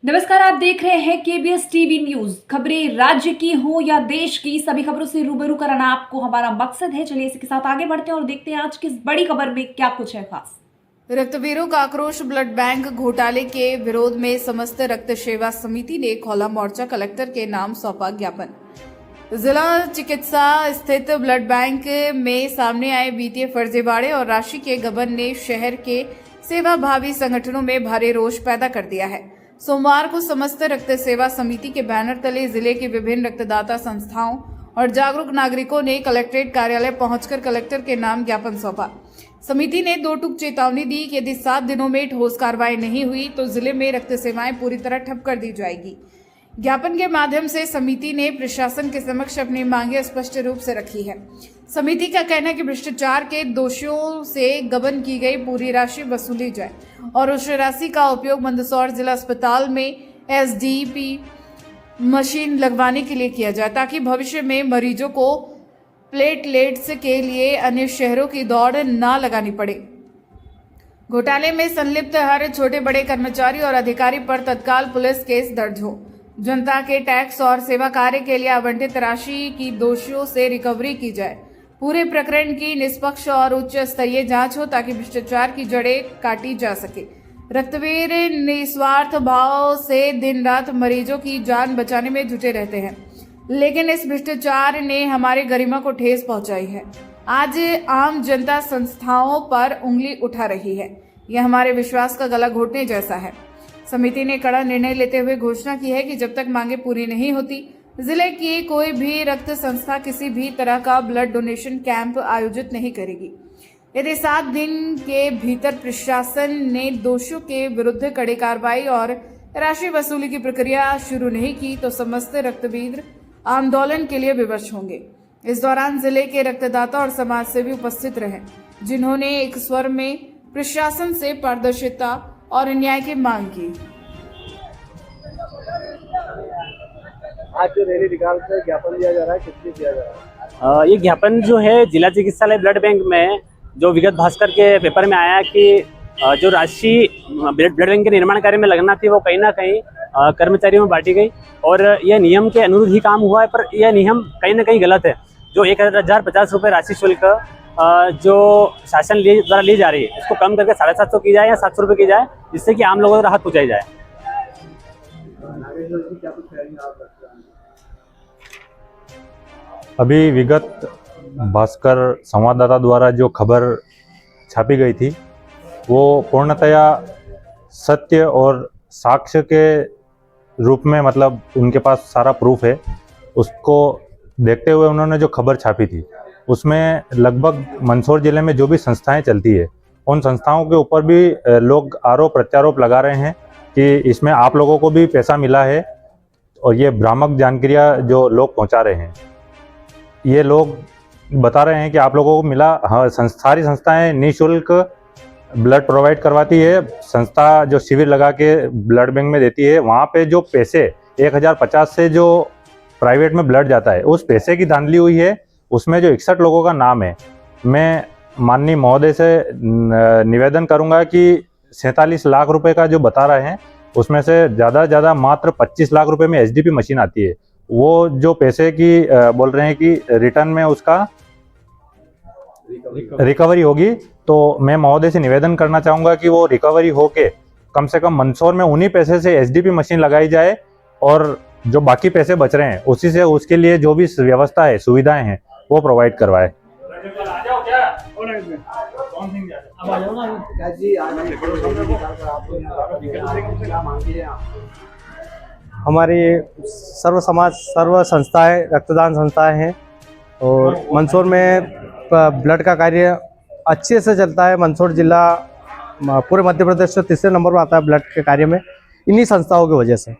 नमस्कार, आप देख रहे हैं केबीएस टीवी न्यूज। खबरें राज्य की हो या देश की, सभी खबरों से रूबरू कराना आपको हमारा मकसद है। चलिए इसके साथ आगे बढ़ते हैं और देखते हैं आज किस बड़ी खबर में क्या कुछ है खास। रक्तवीरों का आक्रोश। ब्लड बैंक घोटाले के विरोध में समस्त रक्त सेवा समिति ने खोला मोर्चा। कलेक्टर के नाम सौंपा ज्ञापन। जिला चिकित्सा स्थित ब्लड बैंक में सामने आए वित्तीय फर्जीवाड़े और राशि के गबन ने शहर के सेवाभावी संगठनों में भारी रोष पैदा कर दिया है। सोमवार को समस्त रक्त सेवा समिति के बैनर तले जिले के विभिन्न रक्तदाता संस्थाओं और जागरूक नागरिकों ने कलेक्ट्रेट कार्यालय पहुंचकर कलेक्टर के नाम ज्ञापन सौंपा। समिति ने दो टूक चेतावनी दी कि यदि 7 दिनों में ठोस कार्रवाई नहीं हुई तो जिले में रक्त सेवाएं पूरी तरह ठप कर दी जाएगी। ज्ञापन के माध्यम से समिति ने प्रशासन के समक्ष अपनी मांगे स्पष्ट रूप से रखी है। समिति का कहना है कि भ्रष्टाचार के दोषियों से गबन की गई पूरी राशि वसूली जाए और उस राशि का उपयोग मंदसौर जिला अस्पताल में एसडीपी मशीन लगवाने के लिए किया जाए ताकि भविष्य में मरीजों को प्लेटलेट्स के लिए अन्य शहरों की दौड़ न लगानी पड़े। घोटाले में संलिप्त हर छोटे बड़े कर्मचारी और अधिकारी पर तत्काल पुलिस केस दर्ज हो। जनता के टैक्स और सेवा कार्य के लिए आवंटित राशि की दोषियों से रिकवरी की जाए। पूरे प्रकरण की निष्पक्ष और उच्च स्तरीय जांच हो ताकि भ्रष्टाचार की जड़ें काटी जा सके। रक्तवीर निस्वार्थ भाव से दिन रात मरीजों की जान बचाने में जुटे रहते हैं, लेकिन इस भ्रष्टाचार ने हमारी गरिमा को ठेस पहुंचाई है। आज आम जनता संस्थाओं पर उंगली उठा रही है। यह हमारे विश्वास का गला घोटने जैसा है। समिति ने कड़ा निर्णय लेते हुए घोषणा की है कि जब तक मांगे पूरी नहीं होती, जिले की कोई भी रक्त संस्था किसी भी तरह का ब्लड डोनेशन कैंप आयोजित नहीं करेगी। यदि 7 दिन के भीतर प्रशासन ने दोषियों के विरुद्ध कड़ी कार्रवाई और राशि वसूली की प्रक्रिया शुरू नहीं की तो समस्त रक्तवीर आंदोलन के लिए विवश होंगे। इस दौरान जिले के रक्तदाता और समाजसेवी उपस्थित रहे, जिन्होंने एक स्वर में प्रशासन से पारदर्शिता और न्याय की मांग की। आज जो रैली निकाल कर ज्ञापन दिया जा रहा है, किस लिए दिया जा रहा है? ये ज्ञापन जो है जिला चिकित्सालय ब्लड बैंक में जो विगत भास्कर के पेपर में आया कि जो राशि ब्लड बैंक के निर्माण कार्य में लगना थी वो कहीं ना कहीं कर्मचारियों में बांटी गई और यह नियम के अनुरूप ही काम हुआ है, पर यह नियम कहीं ना कहीं गलत है। जो 1050 रुपये राशि शुल्क जो शासन द्वारा ली जा रही है उसको कम करके 750 की जाए या 700 रुपये की जाए, जिससे कि आम लोगों को राहत पहुँचाई जाए। अभी विगत भास्कर संवाददाता द्वारा जो खबर छापी गई थी वो पूर्णतया सत्य और साक्ष्य के रूप में, मतलब उनके पास सारा प्रूफ है। उसको देखते हुए उन्होंने जो खबर छापी थी उसमें लगभग मंदसौर जिले में जो भी संस्थाएं चलती है उन संस्थाओं के ऊपर भी लोग आरोप प्रत्यारोप लगा रहे हैं कि इसमें आप लोगों को भी पैसा मिला है और ये भ्रामक जानकारियां जो लोग पहुंचा रहे हैं। ये लोग बता रहे हैं कि आप लोगों को मिला। हाँ, सारी संस्थाएं निःशुल्क ब्लड प्रोवाइड करवाती है। संस्था जो शिविर लगा के ब्लड बैंक में देती है, वहाँ पे जो पैसे 1050 से जो प्राइवेट में ब्लड जाता है उस पैसे की धांधली हुई है। उसमें जो 61 लोगों का नाम है, मैं माननीय महोदय से निवेदन करूंगा कि 47 लाख रुपए का जो बता रहे हैं उसमें से ज़्यादा मात्र 25 लाख रुपए में एसडीपी मशीन आती है। वो जो पैसे की बोल रहे हैं कि रिटर्न में उसका रिकवरी होगी, तो मैं महोदय से निवेदन करना चाहूँगा कि वो रिकवरी होके कम से कम मंदसौर में उन्हीं पैसे से एसडीपी मशीन लगाई जाए और जो बाकी पैसे बच रहे हैं उसी से उसके लिए जो भी व्यवस्था है, सुविधाएं हैं, वो प्रोवाइड करवाए। हमारी सर्व संस्थाएं रक्तदान संस्थाएं हैं और मंदसौर में ब्लड का कार्य अच्छे से चलता है। मंदसौर जिला पूरे मध्य प्रदेश से 3रे नंबर पर आता है ब्लड के कार्य में, इन्हीं संस्थाओं की वजह से।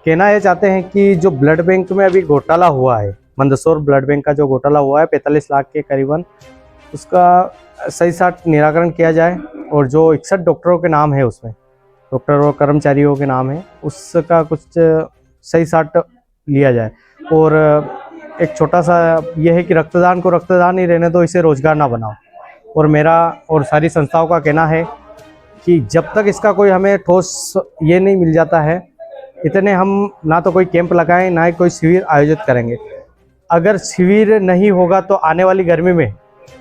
कहना ये चाहते हैं कि जो ब्लड बैंक में अभी घोटाला हुआ है, मंदसौर ब्लड बैंक का जो घोटाला हुआ है 45 लाख के करीबन, उसका सही साट निराकरण किया जाए और जो 61 डॉक्टरों के नाम है उसमें, डॉक्टर और कर्मचारियों के नाम है, उसका कुछ सही साट लिया जाए। और एक छोटा सा यह है कि रक्तदान को रक्तदान ही रहने दो, इसे रोजगार ना बनाओ। और मेरा और सारी संस्थाओं का कहना है कि जब तक इसका कोई हमें ठोस ये नहीं मिल जाता है इतने हम ना तो कोई कैंप लगाएं ना ही कोई शिविर आयोजित करेंगे। अगर शिविर नहीं होगा तो आने वाली गर्मी में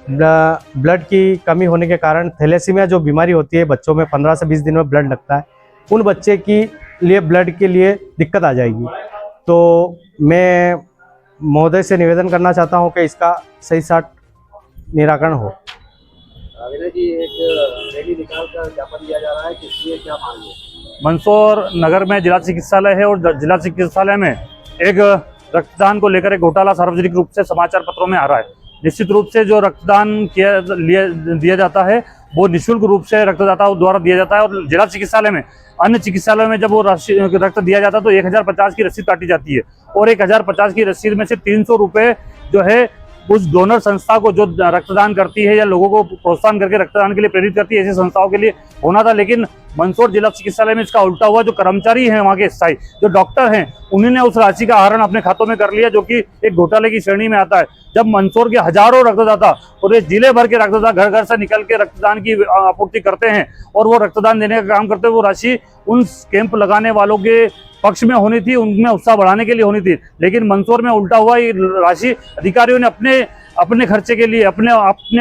ब्लड की कमी होने के कारण थैलेसीमिया जो बीमारी होती है बच्चों में 15 से 20 दिन में ब्लड लगता है, उन बच्चे की लिए ब्लड के लिए दिक्कत आ जाएगी। तो मैं महोदय से निवेदन करना चाहता हूं कि इसका सही साट निराकरण हो। विनय जी, एक रैली निकालकर ज्ञापन दिया जा रहा है, किस लिए, क्या मांग है? मंदसौर नगर में जिला चिकित्सालय है और जिला चिकित्सालय में एक रक्तदान को लेकर एक घोटाला सार्वजनिक रूप से समाचार पत्रों में आ रहा है। निश्चित रूप से जो रक्तदान दिया जाता है वो निःशुल्क रूप से रक्तदाताओं द्वारा दिया जाता है और जिला चिकित्सालय में, अन्य चिकित्सालयों में जब वो रक्त दिया जाता है तो 1050 की रसीद काटी जाती है और 1050 की रसीद में से 300 रुपये जो है उस डोनर संस्था को जो रक्तदान करती है या लोगों को प्रोत्साहन करके रक्तदान के लिए प्रेरित करती है, ऐसी संस्थाओं के लिए होना था। लेकिन मंदसौर जिला चिकित्सालय में इसका उल्टा हुआ। जो कर्मचारी हैं वहाँ के स्थायी, जो डॉक्टर हैं, उन्होंने उस राशि का आहरण अपने खातों में कर लिया, जो कि एक घोटाले की श्रेणी में आता है। जब मंदसौर के हजारों रक्तदाता पूरे जिले भर के रक्तदाता घर घर से निकल के रक्तदान की आपूर्ति करते हैं और वो रक्तदान देने का काम करते हैं, वो राशि उन कैंप लगाने वालों के पक्ष में होनी थी, उनमें उत्साह बढ़ाने के लिए होनी थी। लेकिन मंदसौर में उल्टा हुआ। ये राशि अधिकारियों ने अपने खर्चे के लिए अपने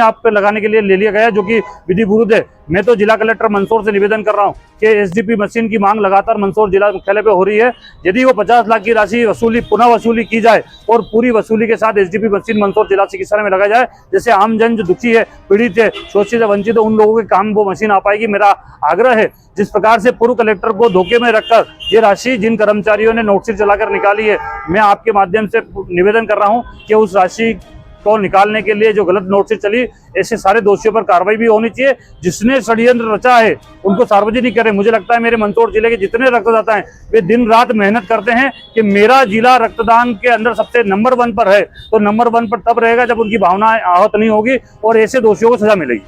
आप पे लगाने के लिए ले लिया गया, जो कि विधि विरुद्ध है। मैं तो जिला कलेक्टर मंदसौर से निवेदन कर रहा हूं कि एसडीपी मशीन की मांग लगातार मंदसौर जिला मुख्यालय पे हो रही है। यदि वो 50 लाख की राशि पुनः वसूली की जाए और पूरी वसूली के साथ एसडीपी मशीन मंदसौर जिला चिकित्सालय में लगाया जाए, जैसे आम जन जो दुखी है, पीड़ित है, शोषित है, वंचित है, उन लोगों के काम वो मशीन आ पाएगी। मेरा आग्रह है, जिस प्रकार से पूर्व कलेक्टर को धोखे में रखकर ये राशि जिन कर्मचारियों ने नोटिस चलाकर निकाली है, मैं आपके माध्यम से निवेदन कर रहा हूं कि उस राशि को निकालने के लिए जो गलत नोटिस चली, ऐसे सारे दोषियों पर कार्रवाई भी होनी चाहिए। जिसने षड्यंत्र रचा है उनको सार्वजनिक करें। मुझे लगता है मेरे मंदसौर जिले के जितने रक्तदाता हैं वे दिन रात मेहनत करते हैं कि मेरा जिला रक्तदान के अंदर सबसे नंबर 1 पर है, तो नंबर 1 पर तब रहेगा जब उनकी भावनाएं आहत नहीं होगी और ऐसे दोषियों को सजा मिलेगी।